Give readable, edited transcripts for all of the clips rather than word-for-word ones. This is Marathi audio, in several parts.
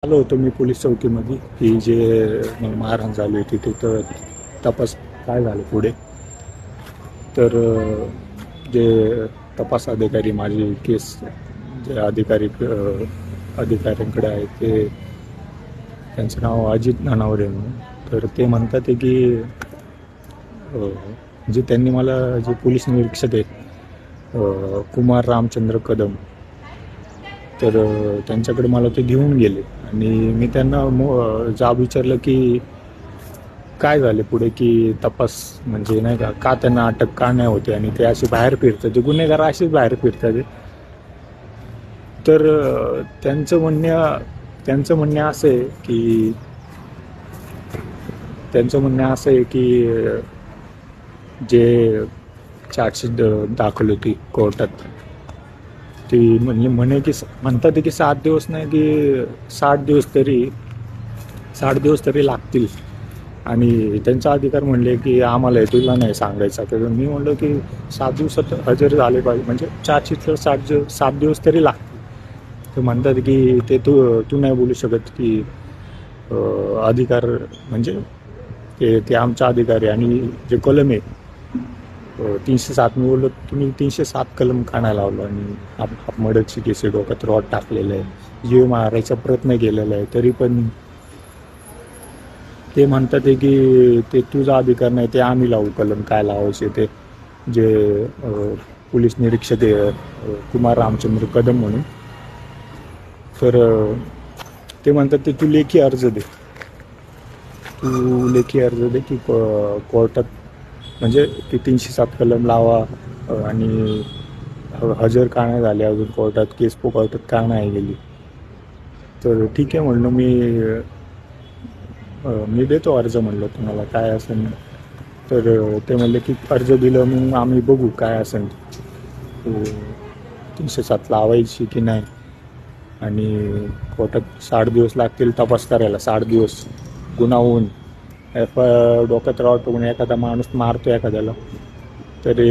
आलो होतो मी पोलीस चौकीमध्ये की जे मला मारहाण झाली होती तिथं तपास काय झालं पुढे. तर जे तपास अधिकारी माझी केस जे अधिकाऱ्यांकडे आहे ते त्यांचं नाव अजित नानावरे म्हणून. तर ते म्हणतात आहे की जे त्यांनी मला जे पोलीस निरीक्षक आहेत कुमार रामचंद्र कदम, तर त्यांच्याकडे मला ते घेऊन गेले आणि मी त्यांना जाब विचारलं की काय झाले पुढे, की तपास म्हणजे नाही का त्यांना अटक का नाही होते आणि ते असे बाहेर फिरतात, ते गुन्हेगार असेच बाहेर फिरतात. तर त्यांचं म्हणणं असं आहे की जे चार्जशीट दाखल होती कोर्टात ती म्हणे की म्हणतात की 7 दिवस नाही की 60 दिवस तरी लागतील. आणि त्यांचा अधिकार म्हणले की आम्हाला तुला नाही सांगायचा. तर मी म्हणलं की 7 दिवसात हजर झाले पाहिजे, म्हणजे चार्जशीटला 7 दिवस तरी लागतील. तर म्हणतात की ते तू नाही बोलू शकत की अधिकार म्हणजे ते आमचा अधिकार आहे. आणि जे कलम आहे 307, मी बोललो तुम्ही 307 कलम का नाही लावलं. आणि मर्डरची केस आहे, डोक्यात रॉड टाकलेलं आहे, जीव मारायचा प्रयत्न केलेला आहे, तरी पण ते म्हणतात की ते तुझा अधिकार नाही, ते आम्ही लावू कलम काय लावायचे. ते जे पोलीस निरीक्षक आहे कुमार रामचंद्र कदम म्हणून, तर ते म्हणतात ते तू लेखी अर्ज दे की कोर्टात, म्हणजे की 307 कलम लावा आणि हजर का नाही झाले अजून कोर्टात, केस कोर्टात का नाही गेली. तर ठीक आहे म्हणलं, मी देतो अर्ज म्हणलं तुम्हाला काय असेल. तर ते म्हणले की अर्ज दिलं मग आम्ही बघू काय असेल 307 लावायची की नाही. आणि कोर्टात 60 दिवस लागतील तपास करायला. 60 दिवस गुन्हा होऊन डोक्यात रॉड टाकून एखादा माणूस मारतो एखाद्याला, तरी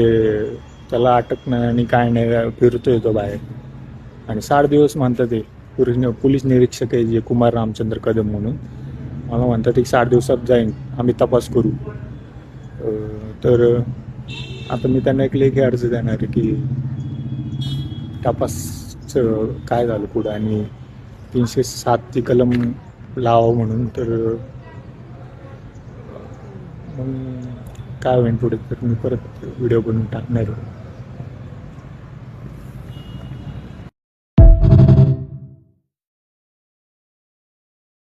त्याला अटक नाही आणि काय नाही, फिरतो येतो बाहेर. आणि 60 दिवस म्हणतात ते पोलीस निरीक्षक आहे जे कुमार रामचंद्र कदम म्हणून, मला म्हणतात की 60 दिवसात जाईन आम्ही तपास करू. तर आता मी त्यांना एक लेखी अर्ज देणार आहे की तपासचं काय झालं पुढं आणि 307 ती कलम लावा म्हणून. तर मग काय होईल पुढे, तर मी परत व्हिडिओ बनवून टाकणार आहे.